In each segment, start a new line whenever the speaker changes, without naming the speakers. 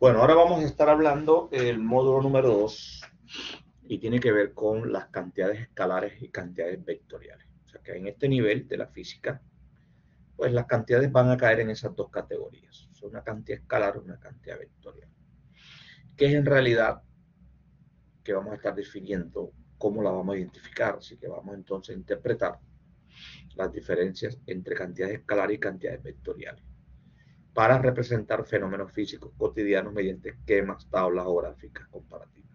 Bueno, ahora vamos a estar hablando del módulo número 2 y tiene que ver con las cantidades escalares y cantidades vectoriales. O sea que en este nivel de la física, pues las cantidades van a caer en esas dos categorías. Son una cantidad escalar o una cantidad vectorial. Que es en realidad que vamos a estar definiendo cómo la vamos a identificar. Así que vamos entonces a interpretar las diferencias entre cantidades escalares y cantidades vectoriales para representar fenómenos físicos cotidianos mediante esquemas, tablas o gráficas comparativas.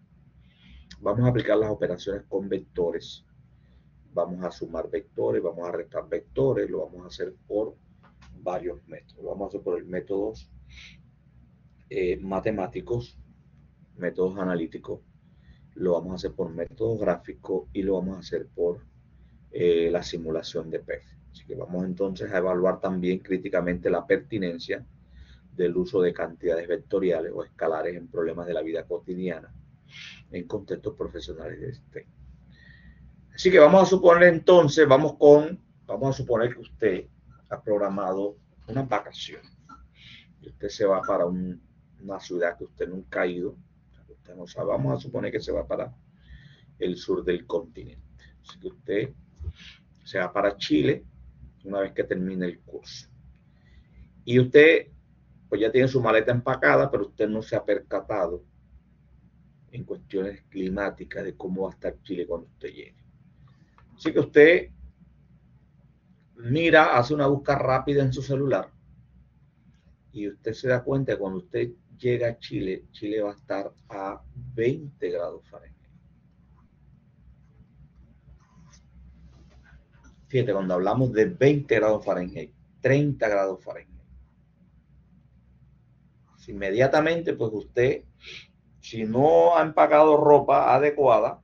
Vamos a aplicar las operaciones con vectores. Vamos a sumar vectores, vamos a restar vectores, lo vamos a hacer por varios métodos. Lo vamos a hacer por el métodos matemáticos, métodos analíticos, lo vamos a hacer por métodos gráficos y lo vamos a hacer por la simulación de PEF. Así que vamos entonces a evaluar también críticamente la pertinencia del uso de cantidades vectoriales o escalares en problemas de la vida cotidiana en contextos profesionales de STEM. Así que vamos a suponer entonces, vamos a suponer que usted ha programado unas vacaciones y usted se va para una ciudad que usted nunca ha ido, usted no sabe, vamos a suponer que se va para el sur del continente. Así que usted se va para Chile una vez que termine el curso. Y usted pues ya tiene su maleta empacada, pero usted no se ha percatado en cuestiones climáticas de cómo va a estar Chile cuando usted llegue. Así que usted mira, hace una búsqueda rápida en su celular y usted se da cuenta que cuando usted llega a Chile, Chile va a estar a 20 grados Fahrenheit. Fíjate, cuando hablamos de 20 grados Fahrenheit, 30 grados Fahrenheit. Inmediatamente, pues usted, si no ha empacado ropa adecuada,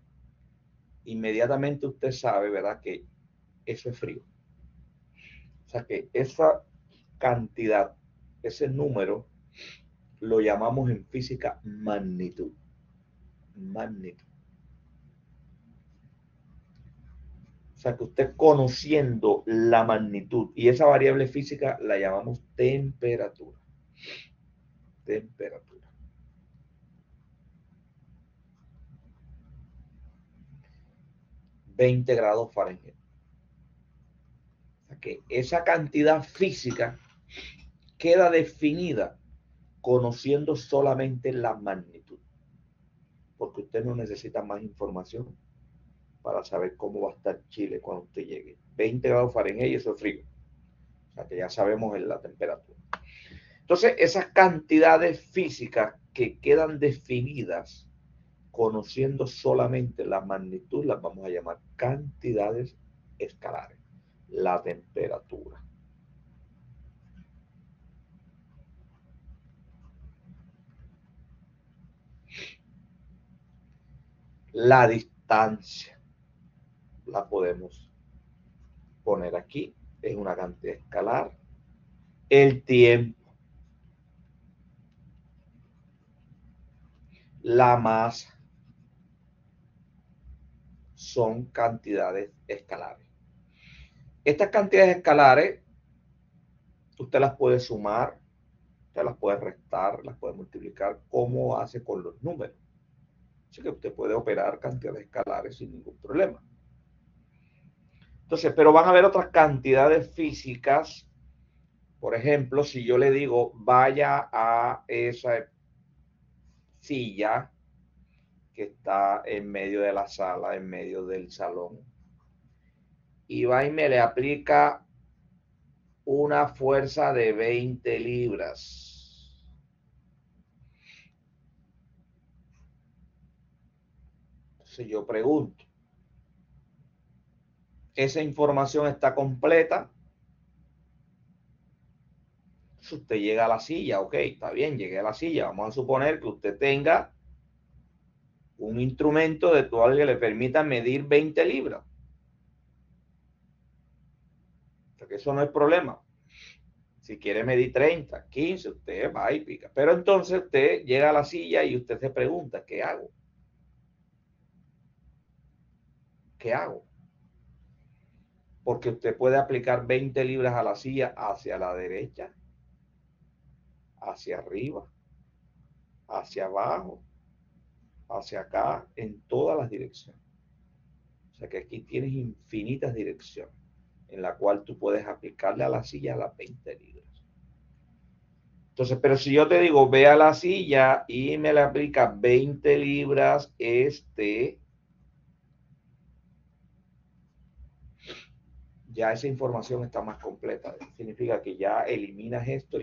inmediatamente usted sabe, ¿verdad?, que eso es frío. O sea que esa cantidad, ese número, lo llamamos en física magnitud. Magnitud. O sea que usted conociendo la magnitud y esa variable física la llamamos temperatura. Temperatura. $20 grados Fahrenheit. O sea que esa cantidad física queda definida conociendo solamente la magnitud. Porque usted no necesita más información para saber cómo va a estar Chile cuando usted llegue. 20 grados Fahrenheit, eso es frío. O sea que ya sabemos la temperatura. Entonces, esas cantidades físicas que quedan definidas conociendo solamente la magnitud, las vamos a llamar cantidades escalares. La temperatura. La distancia la podemos poner aquí, es una cantidad escalar. El tiempo, la masa, son cantidades escalares. Estas cantidades escalares, usted las puede sumar, usted las puede restar, las puede multiplicar, como hace con los números. Así que usted puede operar cantidades escalares sin ningún problema. Entonces, pero van a haber otras cantidades físicas. Por ejemplo, si yo le digo, vaya a esa silla que está en medio de la sala, en medio del salón, y va y me le aplica una fuerza de 20 libras. Entonces yo pregunto, ¿esa información está completa? Si usted llega a la silla, ok, está bien, llegué a la silla. Vamos a suponer que usted tenga un instrumento de cual que le permita medir 20 libras. Porque eso no es problema. Si quiere medir 30, 15, usted va y pica. Pero entonces usted llega a la silla y usted se pregunta, ¿qué hago? ¿Qué hago? Porque usted puede aplicar 20 libras a la silla hacia la derecha, hacia arriba, hacia abajo, hacia acá, en todas las direcciones. O sea que aquí tienes infinitas direcciones en la cual tú puedes aplicarle a la silla las 20 libras. Entonces, pero si yo te digo, ve a la silla y me le aplica 20 libras, ya esa información está más completa. Significa que ya eliminas esto.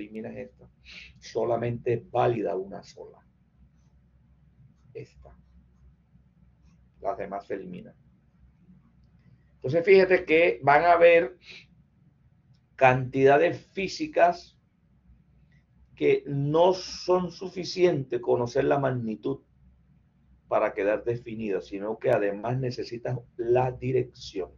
Solamente es válida una sola. Esta. Las demás se eliminan. Entonces, fíjate que van a haber cantidades físicas que no son suficientes conocer la magnitud para quedar definida, sino que además necesitas la dirección.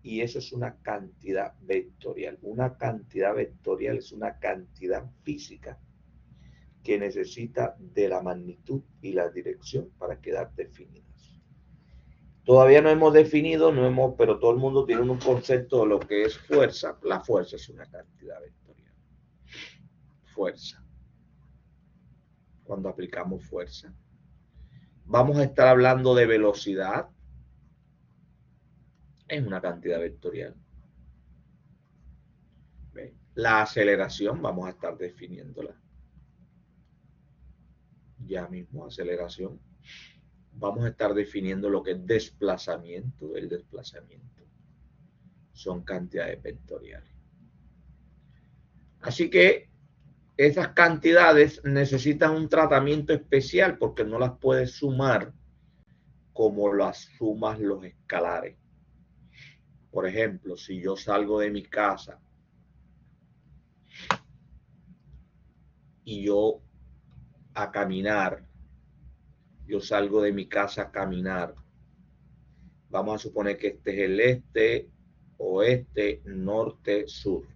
Y eso es una cantidad vectorial. Una cantidad vectorial es una cantidad física que necesita de la magnitud y la dirección para quedar definidas. Todavía no hemos definido, pero todo el mundo tiene un concepto de lo que es fuerza. La fuerza es una cantidad vectorial. Fuerza. Cuando aplicamos fuerza. Vamos a estar hablando de velocidad. Es una cantidad vectorial. La aceleración, vamos a estar definiéndola. Ya mismo, aceleración. Vamos a estar definiendo lo que es desplazamiento. El desplazamiento son cantidades vectoriales. Así que esas cantidades necesitan un tratamiento especial porque no las puedes sumar como las sumas los escalares. Por ejemplo, si yo salgo de mi casa y yo a caminar, yo salgo de mi casa a caminar, vamos a suponer que este es el este, oeste, norte, sur.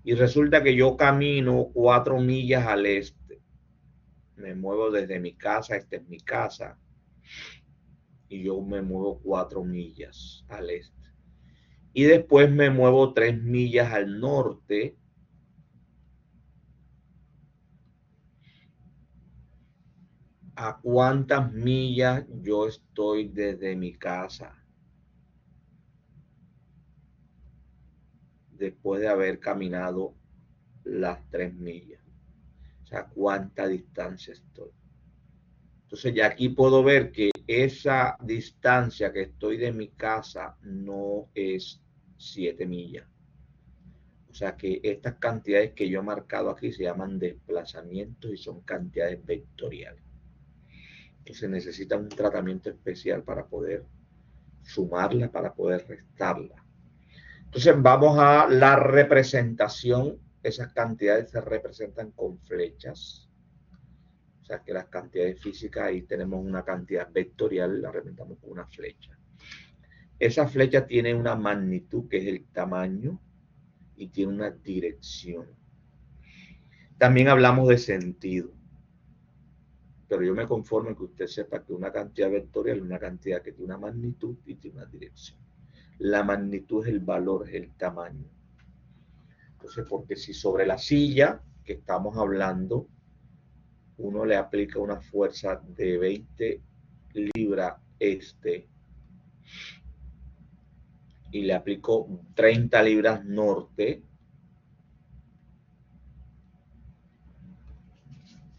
Y resulta que yo camino 4 millas al este. Me muevo desde mi casa, esta es mi casa, y yo me muevo 4 millas al este. Y después me muevo 3 millas al norte. ¿A cuántas millas yo estoy desde mi casa? Después de haber caminado las 3 millas. O sea, ¿cuánta distancia estoy? Entonces ya aquí puedo ver que esa distancia que estoy de mi casa no es 7 millas. O sea que estas cantidades que yo he marcado aquí se llaman desplazamientos y son cantidades vectoriales. Entonces necesitan un tratamiento especial para poder sumarla, para poder restarla. Entonces vamos a la representación. Esas cantidades se representan con flechas. O sea que las cantidades físicas, ahí tenemos una cantidad vectorial, la representamos con una flecha. Esa flecha tiene una magnitud que es el tamaño y tiene una dirección. También hablamos de sentido. Pero yo me conformo en que usted sepa que una cantidad vectorial es una cantidad que tiene una magnitud y tiene una dirección. La magnitud es el valor, es el tamaño. Entonces, porque si sobre la silla que estamos hablando, uno le aplica una fuerza de 20 libras y le aplico 30 libras norte,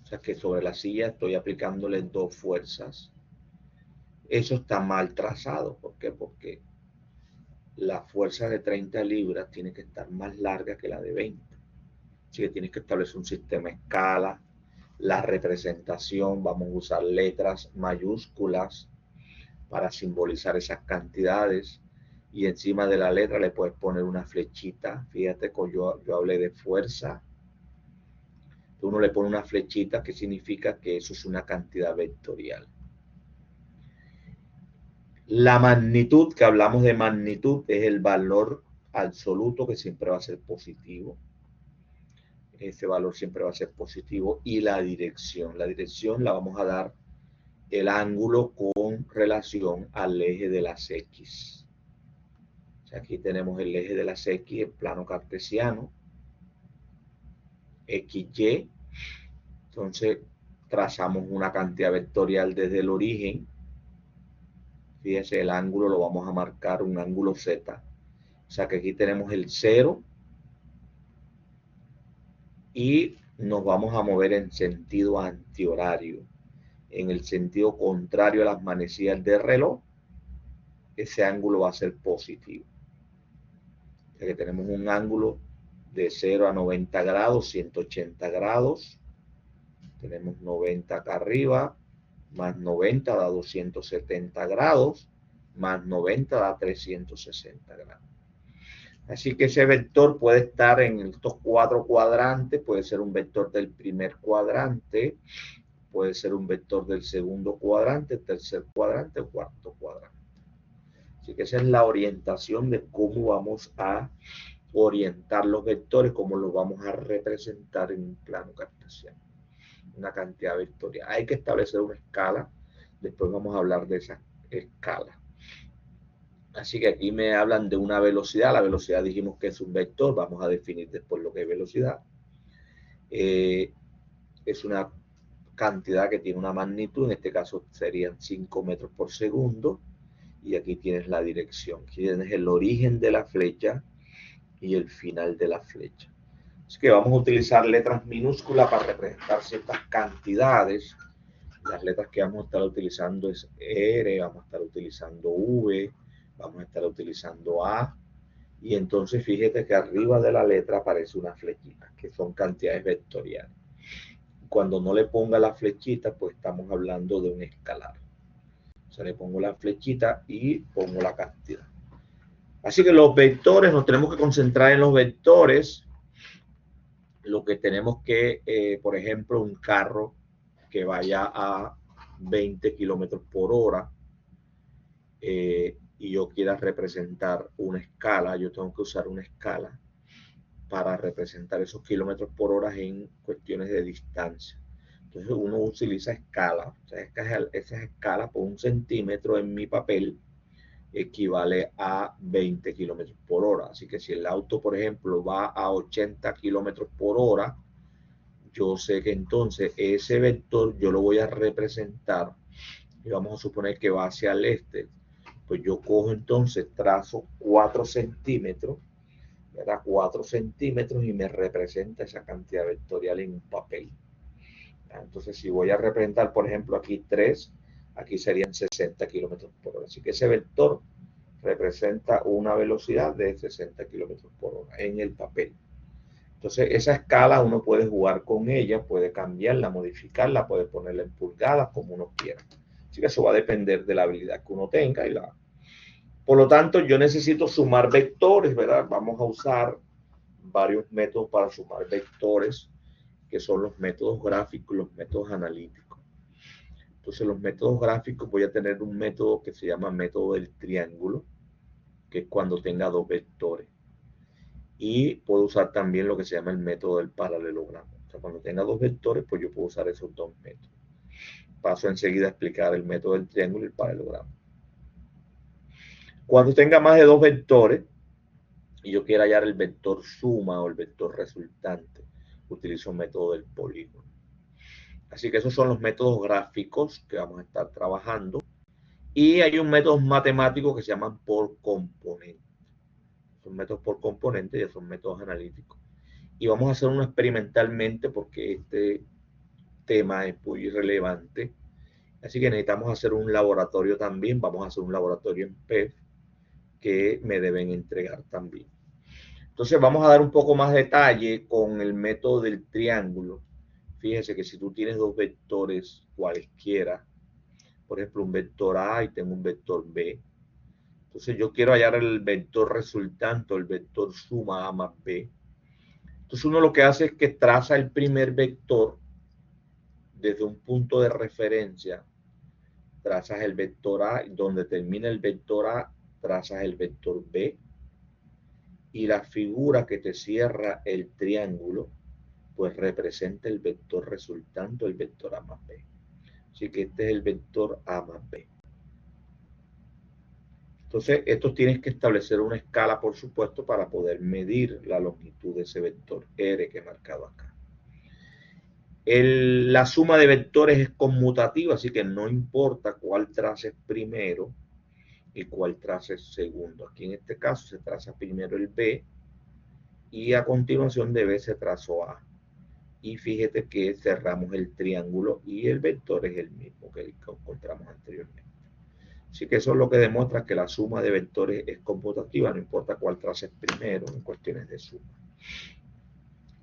o sea que sobre la silla estoy aplicándole 2 fuerzas. Eso está mal trazado. ¿Por qué? Porque la fuerza de 30 libras tiene que estar más larga que la de 20. Así que tienes que establecer un sistema escala. La representación, vamos a usar letras mayúsculas para simbolizar esas cantidades. Y encima de la letra le puedes poner una flechita. Fíjate que yo hablé de fuerza. Uno le pone una flechita que significa que eso es una cantidad vectorial. La magnitud, que hablamos de magnitud, es el valor absoluto que siempre va a ser positivo. Ese valor siempre va a ser positivo. Y la dirección la vamos a dar el ángulo con relación al eje de las X. O sea, aquí tenemos el eje de las X en plano cartesiano, XY. Entonces, trazamos una cantidad vectorial desde el origen. Fíjense, el ángulo lo vamos a marcar un ángulo Z. O sea que aquí tenemos el 0 y nos vamos a mover en sentido antihorario. En el sentido contrario a las manecillas del reloj, ese ángulo va a ser positivo. O sea que tenemos un ángulo de 0 a 90 grados, 180 grados. Tenemos 90 acá arriba, más 90 da 270 grados, más 90 da 360 grados. Así que ese vector puede estar en estos 4 cuadrantes, puede ser un vector del primer cuadrante, puede ser un vector del segundo cuadrante, tercer cuadrante o cuarto cuadrante. Así que esa es la orientación de cómo vamos a orientar los vectores, cómo los vamos a representar en un plano cartesiano. Una cantidad vectorial. Hay que establecer una escala, después vamos a hablar de esa escala. Así que aquí me hablan de una velocidad. La velocidad dijimos que es un vector, vamos a definir después lo que es velocidad. Es una cantidad que tiene una magnitud, en este caso serían 5 metros por segundo, y aquí tienes la dirección, aquí tienes el origen de la flecha y el final de la flecha. Así que vamos a utilizar letras minúsculas para representar ciertas cantidades. Las letras que vamos a estar utilizando es R, vamos a estar utilizando V, vamos a estar utilizando A, y entonces fíjate que arriba de la letra aparece una flechita, que son cantidades vectoriales. Cuando no le ponga la flechita, pues estamos hablando de un escalar. O sea, le pongo la flechita y pongo la cantidad. Así que los vectores, nos tenemos que concentrar en los vectores. Lo que tenemos que, por ejemplo, un carro que vaya a 20 kilómetros por hora y yo quiera representar una escala, yo tengo que usar una escala para representar esos kilómetros por hora en cuestiones de distancia. Entonces uno utiliza escala, o sea, esa escala por 1 centímetro en mi papel equivale a 20 kilómetros por hora. Así que si el auto, por ejemplo, va a 80 kilómetros por hora, yo sé que entonces ese vector yo lo voy a representar y vamos a suponer que va hacia el este. Pues yo cojo entonces, trazo 4 centímetros, ¿verdad? 4 centímetros y me representa esa cantidad vectorial en un papel. Entonces, si voy a representar, por ejemplo, aquí 3, aquí serían 60 kilómetros por hora. Así que ese vector representa una velocidad de 60 kilómetros por hora en el papel. Entonces, esa escala uno puede jugar con ella, puede cambiarla, modificarla, puede ponerla en pulgadas, como uno quiera. Así que eso va a depender de la habilidad que uno tenga. Por lo tanto, yo necesito sumar vectores, ¿verdad? Vamos a usar varios métodos para sumar vectores, que son los métodos gráficos y los métodos analíticos. Entonces, los métodos gráficos, voy a tener un método que se llama método del triángulo, que es cuando tenga 2 vectores. Y puedo usar también lo que se llama el método del paralelogramo. O sea, cuando tenga 2 vectores, pues yo puedo usar esos 2 métodos. Paso enseguida a explicar el método del triángulo y el paralelogramo. Cuando tenga más de 2 vectores y yo quiera hallar el vector suma o el vector resultante, utilizo el método del polígono. Así que esos son los métodos gráficos que vamos a estar trabajando. Y hay un método matemático que se llaman por componente. Son métodos por componente y son métodos analíticos. Y vamos a hacer uno experimentalmente porque este tema es muy relevante. Así que necesitamos hacer un laboratorio también. Vamos a hacer un laboratorio en PEF que me deben entregar también. Entonces vamos a dar un poco más detalle con el método del triángulo. Fíjense que si tú tienes 2 vectores cualquiera, por ejemplo un vector A y tengo un vector B, entonces yo quiero hallar el vector resultante, el vector suma A más B. Entonces uno lo que hace es que traza el primer vector desde un punto de referencia, trazas el vector A, donde termina el vector A, trazas el vector B, y la figura que te cierra el triángulo, pues representa el vector resultante, el vector A más B. Así que este es el vector A más B. Entonces, esto tienes que establecer una escala, por supuesto, para poder medir la longitud de ese vector R que he marcado acá. La suma de vectores es conmutativa, así que no importa cuál traces primero y cuál traces segundo. Aquí en este caso se traza primero el B y a continuación de B se trazó A. Y fíjate que cerramos el triángulo y el vector es el mismo que encontramos anteriormente. Así que eso es lo que demuestra que la suma de vectores es conmutativa, no importa cuál traces primero en cuestiones de suma.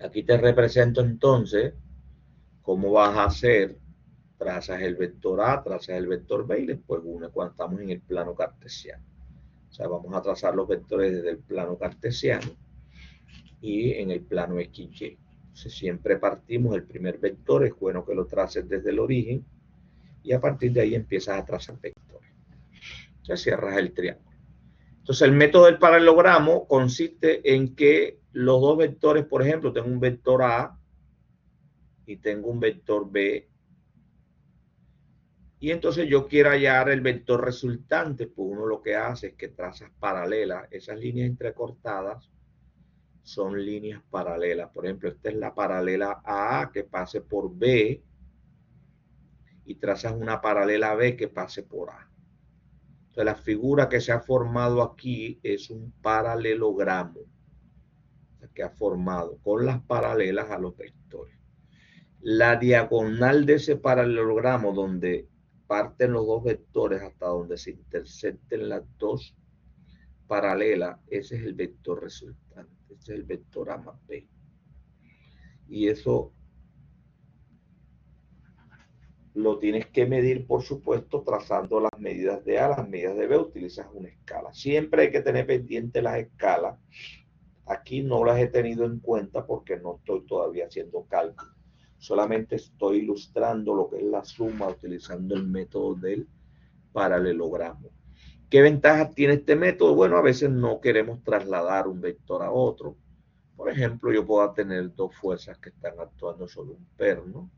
Aquí te represento entonces cómo vas a hacer. Trazas el vector A, trazas el vector B y después une cuando estamos en el plano cartesiano. O sea, vamos a trazar los vectores desde el plano cartesiano y en el plano XY. Entonces, siempre partimos, el primer vector es bueno que lo traces desde el origen y a partir de ahí empiezas a trazar vectores. Entonces, cierras el triángulo. Entonces, el método del paralelogramo consiste en que los dos vectores, por ejemplo, tengo un vector A y tengo un vector B. Y entonces yo quiero hallar el vector resultante, pues uno lo que hace es que trazas paralelas. Esas líneas entrecortadas son líneas paralelas. Por ejemplo, esta es la paralela A que pase por B y trazas una paralela B que pase por A. Entonces la figura que se ha formado aquí es un paralelogramo que ha formado con las paralelas a los vectores. La diagonal de ese paralelogramo donde parten los dos vectores hasta donde se intersecten las dos paralelas, ese es el vector resultante, ese es el vector A más B. Y eso lo tienes que medir, por supuesto, trazando las medidas de A, las medidas de B, utilizas una escala. Siempre hay que tener pendiente las escalas. Aquí no las he tenido en cuenta porque no estoy todavía haciendo cálculo. Solamente estoy ilustrando lo que es la suma utilizando el método del paralelogramo. ¿Qué ventajas tiene este método? Bueno, a veces no queremos trasladar un vector a otro. Por ejemplo, yo puedo tener dos fuerzas que están actuando sobre un perno.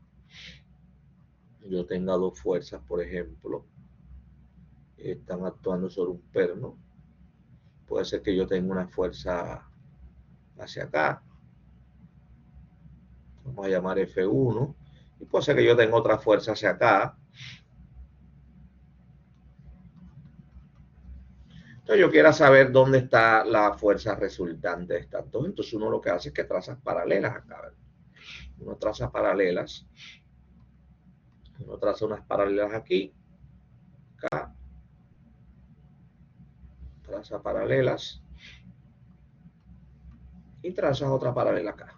Yo tenga dos fuerzas, por ejemplo, están actuando sobre un perno. Puede ser que yo tenga una fuerza hacia acá. Vamos a llamar F1. Y puede ser que yo tenga otra fuerza hacia acá. Entonces yo quiero saber dónde está la fuerza resultante de estas dos. Entonces uno lo que hace es que traza paralelas acá. ¿Verdad? Uno traza paralelas. Uno traza unas paralelas aquí. Acá. Traza paralelas. Y trazas otra paralela acá.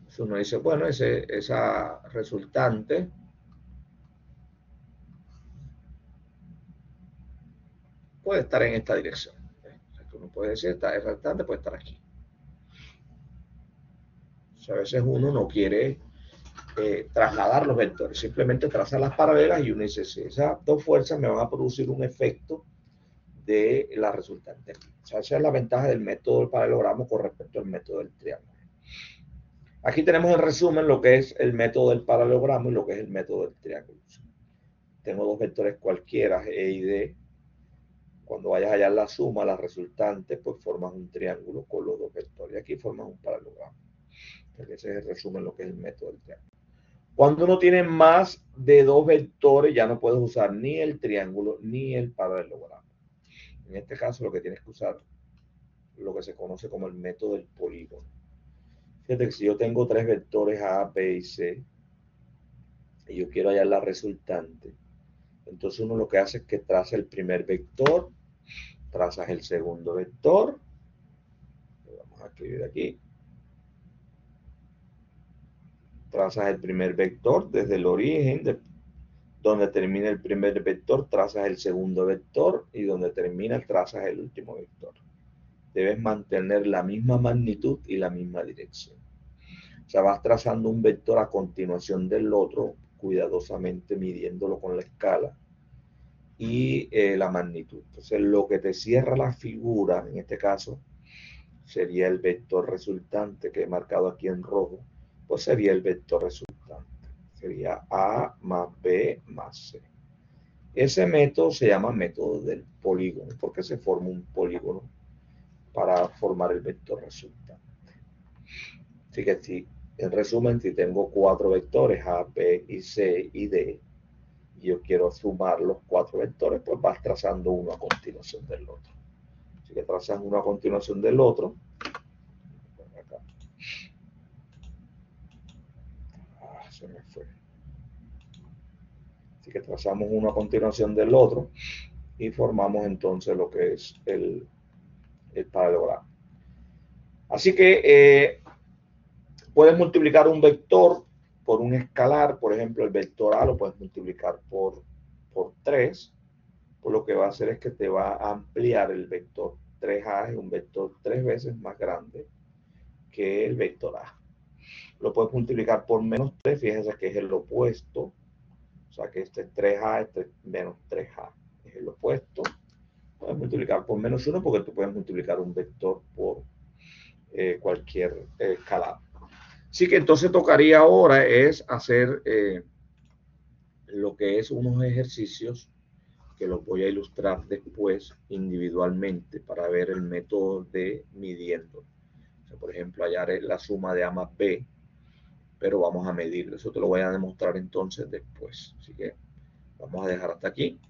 Entonces uno dice, bueno, esa resultante puede estar en esta dirección. Uno puede decir, esta resultante puede estar aquí. O sea, a veces uno no quiere trasladar los vectores, simplemente traza las paralelas y uno dice, si esas dos fuerzas me van a producir un efecto de la resultante. O sea, esa es la ventaja del método del paralelogramo con respecto al método del triángulo. Aquí tenemos en resumen lo que es el método del paralelogramo y lo que es el método del triángulo. Tengo dos vectores cualquiera, E y D. Cuando vayas a hallar la suma, la resultante, pues formas un triángulo con los dos vectores. Y aquí formas un paralelogramo. Ese es el resumen de lo que es el método del triángulo. Cuando uno tiene más de dos vectores, ya no puedes usar ni el triángulo ni el paralelogramo. En este caso, lo que tienes que usar lo que se conoce como el método del polígono. Fíjate que si yo tengo tres vectores A, B y C, y yo quiero hallar la resultante, entonces uno lo que hace es que traza el primer vector, trazas el segundo vector, lo vamos a escribir aquí, trazas el primer vector desde el origen, donde termina el primer vector, trazas el segundo vector y donde termina, trazas el último vector. Debes mantener la misma magnitud y la misma dirección. O sea, vas trazando un vector a continuación del otro, cuidadosamente midiéndolo con la escala y la magnitud. Entonces, lo que te cierra la figura, en este caso, sería el vector resultante que he marcado aquí en rojo, pues sería el vector resultante. Sería A más B más C. Ese método se llama método del polígono, porque se forma un polígono para formar el vector resultante. Así que si, en resumen, si tengo 4 vectores A, B y C y D, y yo quiero sumar los 4 vectores, pues vas trazando uno a continuación del otro. Así que trazas uno a continuación del otro. Acá. Se me fue. Así que trazamos uno a continuación del otro y formamos entonces lo que es el paralelogramo. Así que puedes multiplicar un vector por un escalar, por ejemplo, el vector A lo puedes multiplicar por 3, pues lo que va a hacer es que te va a ampliar el vector. 3A es un vector 3 veces más grande que el vector A. Lo puedes multiplicar por menos 3, fíjense que es el opuesto, o sea que este es 3A, este es menos 3A, es el opuesto. Puedes multiplicar por menos 1 porque tú puedes multiplicar un vector por cualquier escalar. Así que entonces tocaría ahora es hacer lo que es unos ejercicios que los voy a ilustrar después individualmente para ver el método de midiendo. O sea, por ejemplo, hallar la suma de A más B, pero vamos a medirlo. Eso te lo voy a demostrar entonces después. Así que vamos a dejar hasta aquí.